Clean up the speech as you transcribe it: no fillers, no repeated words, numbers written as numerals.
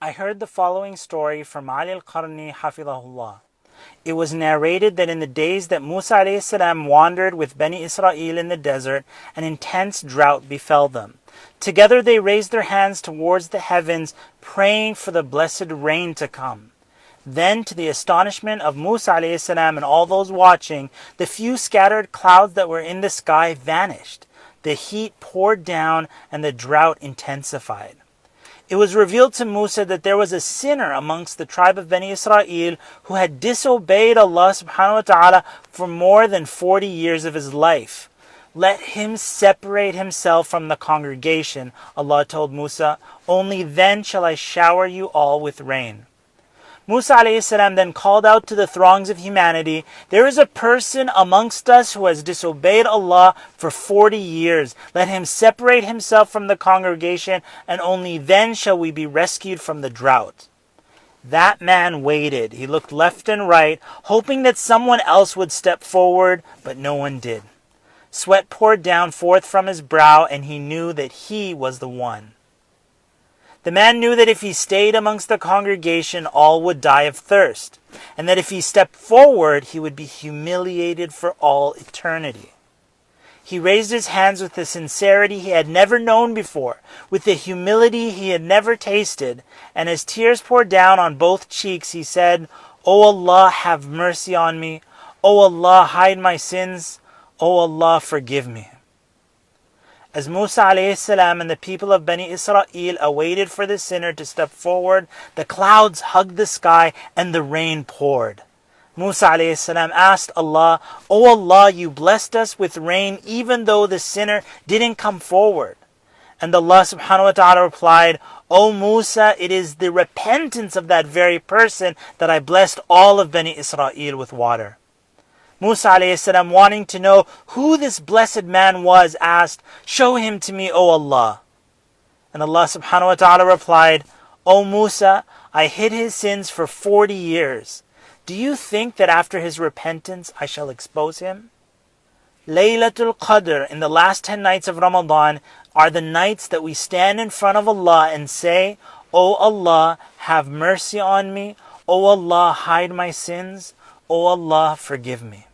I heard the following story from Ali al-Qarni hafidhahullah. It was narrated that in the days that Musa alayhi salam wandered with Bani Israel in the desert, an intense drought befell them. Together they raised their hands towards the heavens, praying for the blessed rain to come. Then, to the astonishment of Musa alayhi salam and all those watching, the few scattered clouds that were in the sky vanished. The heat poured down and the drought intensified. It was revealed to Musa that there was a sinner amongst the tribe of Bani Israel who had disobeyed Allah subhanahu wa ta'ala for more than 40 years of his life. Let him separate himself from the congregation, Allah told Musa. Only then shall I shower you all with rain. Musa alayhi salam then called out to the throngs of humanity, there is a person amongst us who has disobeyed Allah for 40 years. Let him separate himself from the congregation, and only then shall we be rescued from the drought. That man waited. He looked left and right, hoping that someone else would step forward, but no one did. Sweat poured down forth from his brow, and he knew that he was the one. The man knew that if he stayed amongst the congregation, all would die of thirst, and that if he stepped forward, he would be humiliated for all eternity. He raised his hands with the sincerity he had never known before, with the humility he had never tasted, and as tears poured down on both cheeks, he said, O Allah, have mercy on me. O Allah, hide my sins. O Allah, forgive me. As Musa alayhi salam and the people of Bani Israel awaited for the sinner to step forward, the clouds hugged the sky and the rain poured. Musa alayhi salam asked Allah, O Allah, you blessed us with rain even though the sinner didn't come forward. And Allah subhanahu wa ta'ala replied, O Musa, it is the repentance of that very person that I blessed all of Bani Israel with water. Musa alayhi salam, wanting to know who this blessed man was, asked, show him to me, O Allah. And Allah subhanahu wa ta'ala replied, O Musa, I hid his sins for 40 years. Do you think that after his repentance I shall expose him? Laylatul Qadr, in the last 10 nights of Ramadan, are the nights that we stand in front of Allah and say, O Allah, have mercy on me. O Allah, hide my sins. O Allah, forgive me.